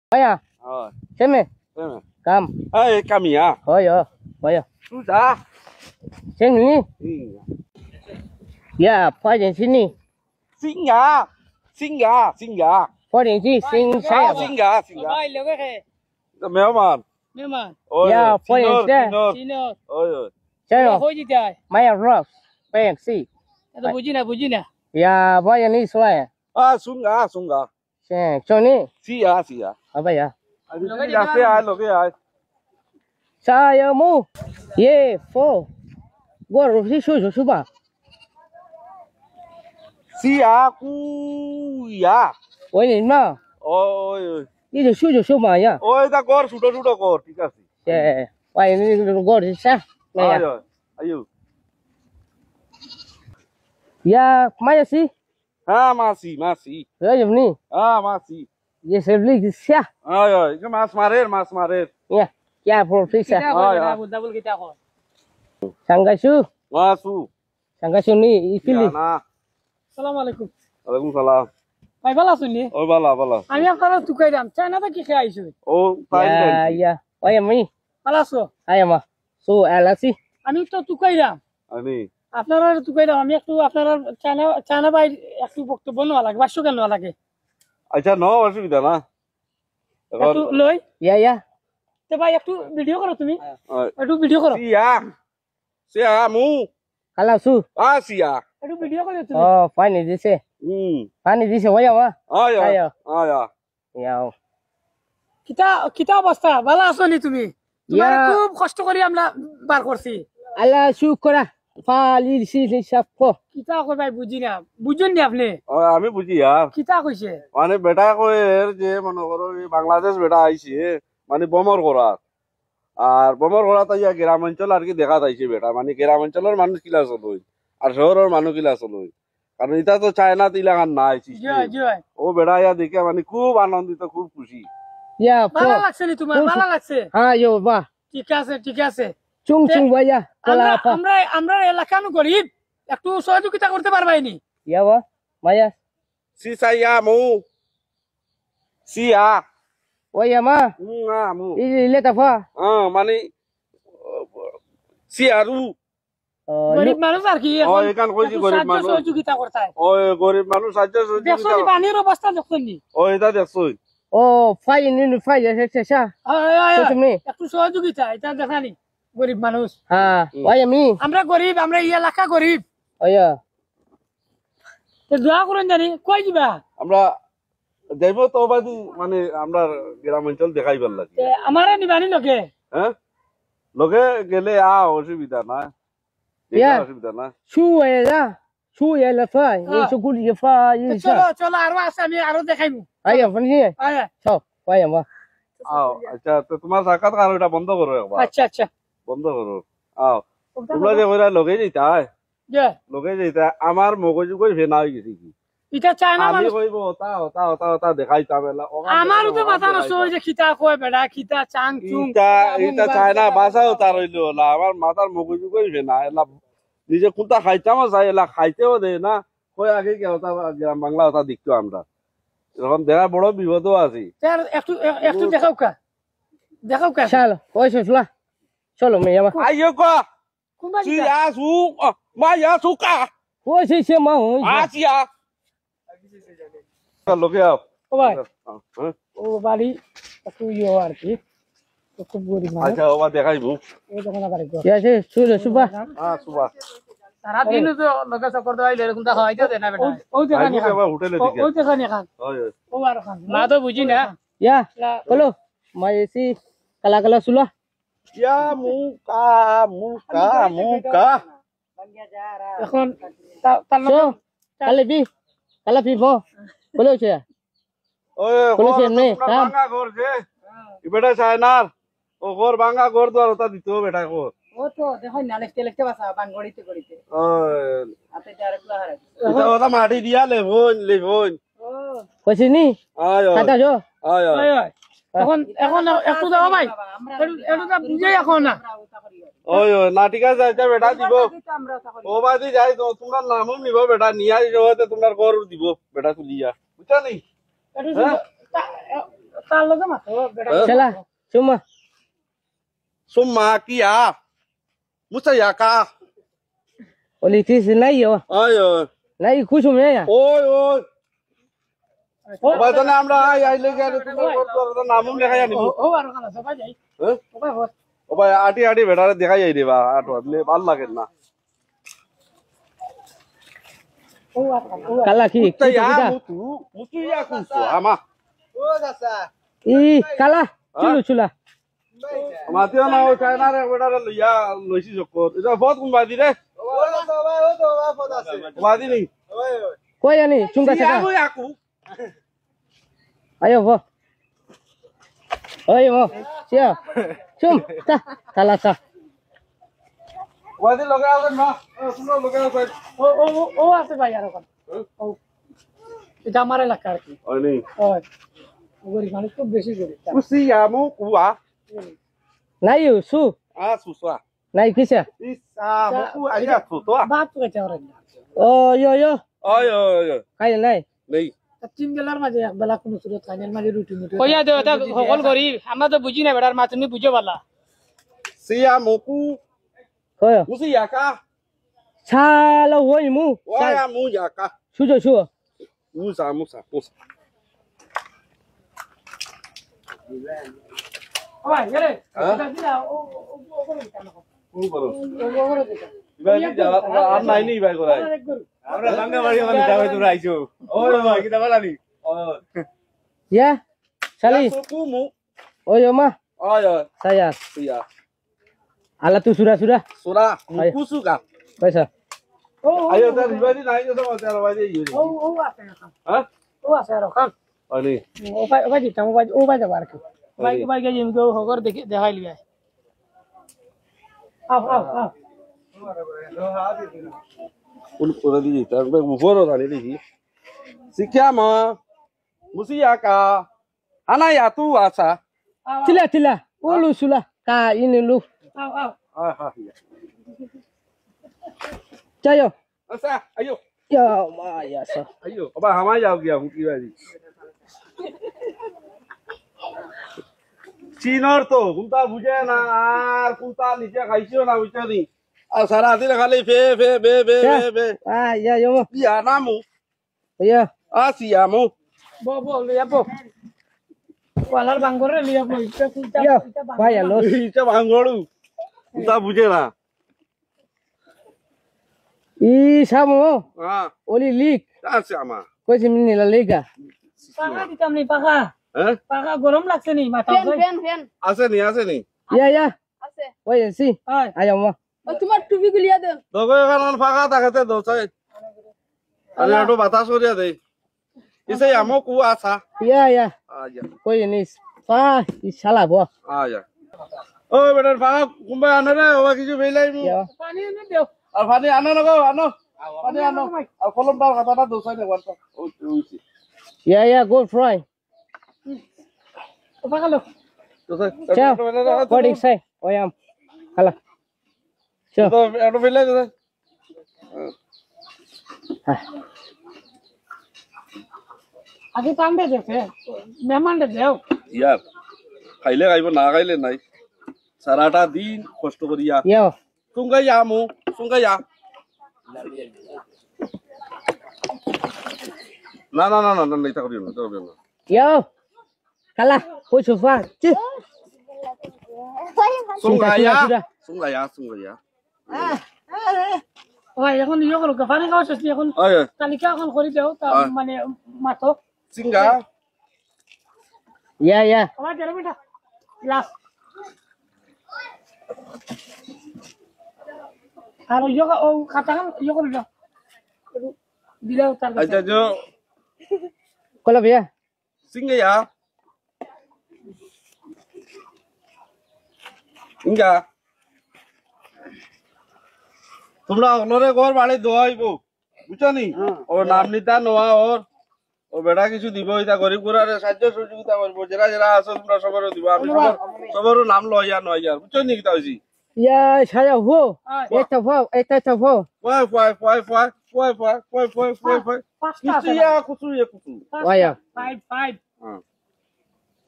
Vaya, xem cam. Ai, caminhar. Olha, olha. Sudah. Sini. Ya, Pak sini. Singgah. Singgah, singgah. Pak sini, sing saya. Singgah, singgah. Baik, logo ke. Mehman. Memang. Ya, Pak sini. Sino. Oi. Saya. Ho jita. Maya Ross. Pak si. Itu bujina, bujina. Ya, Pak ni soalnya. Ah, sunggah, sunggah. Sini. Sia, sia. Apa ya? Ini dah saya, lo ke ai. Saya mu. Ye, fo. Gua rusi susu ba. Sia ku ya. Oi ni ma. Oi. Ini susu ma ya. Oi, তা কর ছোট ছোট কর, ঠিক আছে। Pak ini gua sa. Ayo, ayo. Ya, Maya si. Ah, masih, masih. Ya, ni. Ah, masih. Ye sebeli sia. Ayo, ini mas marir, mas marir. Ya, ya profesa. Kita ko, double kita ko. Sanggasu. Masuk. Sanggasu ni ipili. Ya, nah. Assalamualaikum. Waalaikumsalam. ভাই ভালো আছেন নি? ওই বালা বালা। আমি আপনারা তুকাইলাম চায়নাতে কি খেয়ে আইছো? ও তাই Ya, বলছি। ya. Oya mi. ভালো আছো? Aya ma. So alasi. আমি তো তুকাইলাম। আমি আপনারা তুকাইলাম আমি একটু আপনারা চায়না ভাই একটু বক্তব্য নেওয়া লাগে বাক্য কেন নেওয়া লাগে? আচ্ছা ন অসুবিধা না। এখন একটু লই। Ya, ya. তে ভাই একটু ভিডিও করো তুমি। ওই, একটু ভিডিও করো। সিয়া। সিয়া মু। Kalau su. সিয়া। একটু ভিডিও করো তুমি। Oh, fine dise. Fine dise oya ma. আয়া। Ayo. আয়া। Ya. কিতা অবস্থা ভালো আছো নি তুমি? তোমার ইয়া। খুব কষ্ট করে আমরা বার করছি। Ala syukura. Fali si sapko. কিতা কই ভাই বুঝি না বুঝুন নি আপনি? আমি বুঝি আর কিতা কইছে? মানে বেটা কয়ের যে মনে করো এই বাংলাদেশ বেটা আইছে মানে বমর করা আর বমর করা তাই গ্রাম অঞ্চল আর কি দেখা যাইছে বেটা মানে গ্রাম অঞ্চলের মানুষ কিলা চলই আর শহরের মানুষ কিলা চলই কারণ এটা তো চায়না তিলাগান নাই জয় জয়। ও বেটা ইয়া দেখে মানে খুব আনন্দিত খুব খুশি Ya, ভালো po. লাগছে নি তোমার ভালো লাগছে? Ha, yo ba. ঠিক আছে ঠিক আছে। Chung chung waya. Kala আমরা apa? আমরা আমরা এলাকানো গরিব একটু সহযোগিতা করতে পারবাইনি? Ya wa. Maya. si saya mu sia Oya ma. mu Ini leta fa. মানে সিয়ারু গরিব মানুষ আর কি ও এখান কইছি একটু গরিব সাহায্য মানুষ সহযোগিতা করতে হয়। ওই গরিব মানুষ সাহায্য দেখছো নি সহযোগিতা পানির অবস্থা দেখছো নি? ও এটা দেখছই Oh, fine ni fine ya sa. তুমি? একটু সহযোগিতা এটা দেখানি গরিব মানুষ Ha, oya mi. আমরা গরিব আমরা এই এলাকা গরিব Oya. তো দোয়া করেন জানি কই দিবা আমরা যাইব তো বাদি মানে আমরা গ্রাম অঞ্চল দেখাইবার লাগে তে আমারে নিবানি লোকে হ্যাঁ লোকে গেলে অসুবিধা না ইয়া। অসুবিধা না Chu ya. Chu ya la fa. Ni su guli ya fa তো yi চলো sa. চলো আরো আছে আমি আরো দেখাইমু Aya fani. আয়া So, oya ma. আও আচ্ছা তো তোমার সাক্ষাৎকার ওটা বন্ধ করো একবার আচ্ছা আচ্ছা বন্ধ করো আও তোমরা যে ওরা লোকে যেটা যে লোকে যেটা আমার মগজু কই ফেনা হয়ে গেছে কি এটা চায়না আমি মানুষ কইব তা তা তা তা দেখাইতাম এলা আমারও তো মাথা নষ্ট হই যে খিতা কয় বেড়া খিতা চাং চুং এটা এটা চায়না ভাষাও তার হইলো না আমার মাথার মগজু কই ফেনা এলা নিজে কোনটা খাইতামও চাই এলা খাইতেও দে না কই আগে কি ওটা গ্রাম বাংলা ওটা দেখতো আমরা এরকম দেখা বড় বিপদও আছে স্যার একটু একটু দেখাও কা Chalo, oya sula. Solo me llama. আইও কো কোনবা Si দিতা ya su maya suka Oya si se ma. asia লোকে আও ও ভাই হ্যাঁ ও বাড়ি একটু ইয়ে আর কি তো খুব গরিব মানুষ আচ্ছা ওবা দেখাইবো ওই দোকানে বাড়ি গো Ya se suda suba. সুবা সারা দিন তো লোকে চক্কর দেওয়াইলে এরকম তা হয়তো দেয় না বেটা ওই দেখানি আইবো কেবা হোটেলে দিকে ওই দেখানি খান হয় ও আর খান না তো বুঝি না Ya. Halo. Maya si kala sula. ya muka এখন তার So, kala pi po. Bolo siya. ওই Pulis yan, may, Ram. ভাঙা ঘর যে বেটা চায়নার ও ঘর ভাঙা ঘর দ্বার ওটা দিতে বেটা ঘর ও তো দেখো না লিখতে বাসা বান গড়িতে ওই হাতে ডাইরেক্ট লাহারে এটা ওটা মাটি দিয়া লেবন ও Kasi ni. আয় Kata jo. আয় ওই ওই এখন এখন একটু দাও ভাই একটু তো বুঝে এখন না ওই না ঠিক আছে আচ্ছা বেটা দিব ও বাদি যাই তো তোমার নামও নিব বেটা নিয়া দিতে তোমার ঘর দিব বেটা তুলিয়া বুঝছা নি একটু তার লগে মাতো বেটা Shala. Cuma. Summa kia. Musa ya ka. Oli tis nai yo. Ayo. Nai kusum ya. Oi oi. Oba তো আমরা আইলে গেলে তোমার নামও লেখা জানি ও আর কালা সবাই যাই হ্যাঁ ওবা হস ওবা আটি আটি বেটারে দেখা যাই রে বা আটো আপনি ভাল লাগে না ও আর Kala ki. তাই মুতু ইয়া কুসো আমা Ih, kalah. Chulu chula. মাতিও না ও চায়না রে বেটারে লইয়া লইছি জকো এটা বহুত কুম্বা দি রে বাদি নি Kau ya ni, cungga ইয়া saka. মু আকু Ayo, Bo. Ayo, Bo. Siap. Cum, ta. Kalah ta. বাদি লগা আছে না শুনো লগা আছে ও ও ও আছে ভাই আর ওখানে ও এটা আমার এলাকা আর কি ওই নি ওই গরিব মানুষ খুব বেশি গরিব কুসি ইয়া মু কুয়া Nai yu, su. সুসা Nai kisah. ইসা মু কু আইয়া সুতো বাত কইতে ওরা Oh, yo, yo. আয় আয় Kaya nai. নেই তিন বেলার মাঝে এক বেলা কোনো সুরত খাইনের মাঝে রুটি মুটি কইয়া দে এটা সকল গরিব আমরা তো বুঝি না বেটার মা তুমি বুঝো বালা সিয়া মু কু Kau ya. মুসি ইয়া কা Salah woi mu. ওয়া মু ইয়া কা Sujo su. মুসা মুসা মুসা ওই গরে হ্যাঁ? এটা দিলা ও ও করে দিতা না মু বলো ও করে দিতা ইবাই যাওয়া আর নাই নি ইবাই করাই আরেক গরু আমরা বাংলা বাড়ি মানে যাবে তোমরা আইছো ওই ভাই কি দাবা জানি Ya. Sali. সুকু মু Oh, yo mah. আয় Saya. সিয়া Alat tu sudah. সুরা মু কুসু কা Baisa. ও আয়ো তার ইবাই নাই তো তোমার তার বাজে ইয়ে ও ও আছে এখন হ্যাঁ ও আছে আর এখন আনি ও ভাই দিতাম ও ভাই যাবার কি ভাই ভাই গিয়ে জিম গো হগর দেখি দেখাই লিয়া আও আও আও কোন করে দিই তার উপরও জানি দেখি শিক্ষা মা মুসি ইয়া কা আনা ইয়া তু আসা Tila. Ulu sulah. Ka ini lu. আও আও আয় হা Cayo. আসা আয়ো Ya, ma ya sa. আয়ো বাবা হামাই যাও গিয়া হুকি বাজি চীনর তো কোনটা বুঝে না আর কোনটা নিচে খাইছিও না বুঝছো নি আর সারা দিন খালি ফে ফে বে বে বে বে Ah, ya yo mah. ইয়া নামু Ya. আসিয়ামু বো বো লিয়া বো ওয়ালার বাঙ্গরে লিয়া বো এটা কুইটা Ya. Vaya los. ইটা ভাঙড়ু কোনটা বুঝে না Ih, samo. হ্যাঁ Oli lik. আছে আমা Kau sih ni la liga. পাকা দিতাম নি পাকা হ্যাঁ পাকা গরম লাগছে নি মাথা ফ্যান আছে নি Ya, ya. আছে Wait and see. হয় Ayo mah. ও তোমার টুপি গুলিয়া দেন তোকে কারণ ফাঁকা থাকতে দোসাই আমি একটু বাতাস করিয়া দেই ইসে আমো কু আসা Ya, ya. আজা Kau ini. Ah, salah bo. আজা ও বেটার ফাঁকা কুম্বা আনে রে ওবা কিছু বেলাই মু Ya. পানি এনে দেও আর পানি আনো না গো আনো পানি আনো আর কলমটার কথাটা দোসাই নে বারটা ওইছি Ya, ya. Go fry. ও পাকা লো দোসাই Ciao. Kau dik say. Oyam. Kalah. Ciao. তো একটু বেলাই দোসাই আগে টানবে দেখে মেহমান দেও ইয়ার খাইলে খাইব না খাইলে নাই সারাটা দিন কষ্ট করিয়া Yo. সুঙ্গাইয়া মু সুঙ্গাইয়া না না না না না এটা করিও না এটা করিও না Yo. Kalah. Kau sofa. Cih. সুঙ্গাইয়া sudah. সুঙ্গাইয়া সুঙ্গাইয়া ওই এখন ইয়ে করো পানি খাওয়া শেষ এখন আয় তালিকা এখন করে দাও তা মানে মাতো সিঙ্গা Ya, ya. আমার গেলে বেটা গ্লাস আর ইয়ে ও খাতা ইয়ে করে দাও দিলাও তার আচ্ছা जो Kau lah ya. সিঙ্গাইয়া সিঙ্গা তোমরা অনরে ঘর বাড়ি দোয়াইব বুঝছো নি ওর নাম নিতা নোয়া ওর ও বেটা কিছু দিব এটা গরিব গুড়ারে সাহায্য সহযোগিতা করবো যারা যারা আছো তোমরা সবারও দিব আমি সবারও নাম লইয়া নয় বুঝছো নি কিতা হইছি Ya, saya ho. Eta ho. ফয় ফয় ফয় ফয় ফয় ফয় ফয় ফয় ফয় ফয় পাঁচটা আছে কুচুয়া কুচু ইয়ে কুচু Waya. ফাইভ ফাইভ হ্যাঁ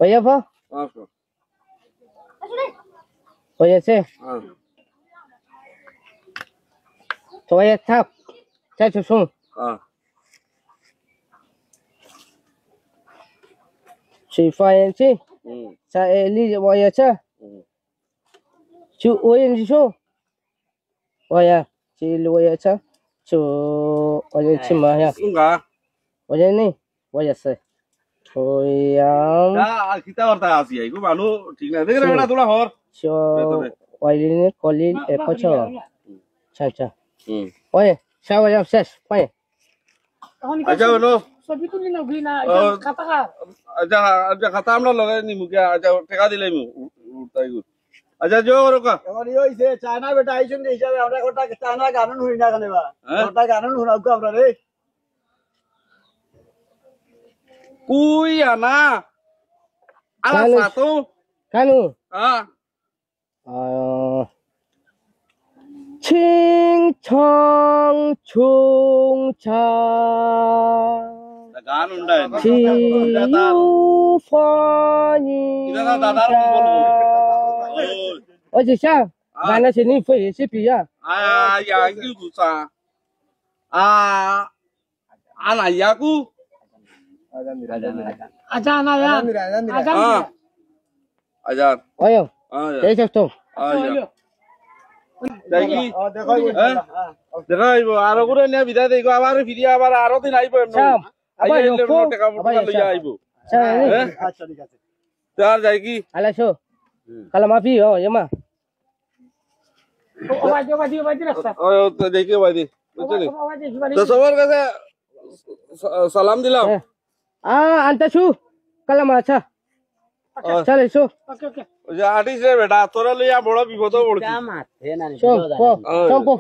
ওয়া ফা আচ্ছা ওয়া সে হ্যাঁ তো ওয়া থাক চাই শুন হ্যাঁ 去发言去，在里我也吃，就我也去说，我也去我也吃，就我也去嘛呀， Enggak. 我也呢，我也是，我也 Nah, kita warta Asia. Iku malu ঠিক না দেখে না তোলা হর 就我也呢，可里可吃，吃吃，我也下我要吃，我也， আচ্ছা বলো ছবি তুলি না উগলি না Oh. খাতা খা আচ্ছা আচ্ছা খাতা আমরা লগাই নিমু কে আচ্ছা টাকা দিলাই মু তাই গো আচ্ছা জো করো কা এখন ই হইছে চায়না বেটা আইছেন যে হিসাবে আমরা গোটা চায়না গানন হই না কানে বা হ্যাঁ? গোটা গানন হুনাও কো আমরা রে কুই আনা আলা Kalau- satu kamu, ah 青苍穹苍。 গান উন্ডাই 岂有花影 Kita kan dadar bolu. 而且像完了是你会也是比啊， Ah yang itu sa ah anak yaku আজা না আজা আজা ah ajar 哎呦， ah ya 这就懂， ah ya Lagi ও দেখো হ্যাঁ দেখা আইবো আরো করে নিয়ে বিদায় দেই গো আবার ফিরে আবার আরো দিন আইবো এমন Sam, আইয়া আবার এলে রকম, টাকা আবার পয়সা লইয়া Sam. আইবো Saya ini, হ্যাঁ আচ্ছা ঠিক আছে তার যাই কি alas so, kalau mafi oh, ya mah, ওবাদি ওবাদি ওবাদি রাস্তা ও তো দেখে বাইদি বুঝলি ওবাদি ওবাদি তো সবার কাছে সালাম দিলাম anta su, kalau maca, চলে so, ওকে ওকে ওই যে আটিস রে বেটা তোরা লইয়া বড় বিপদ পড়ছি so, po, Oh. so po.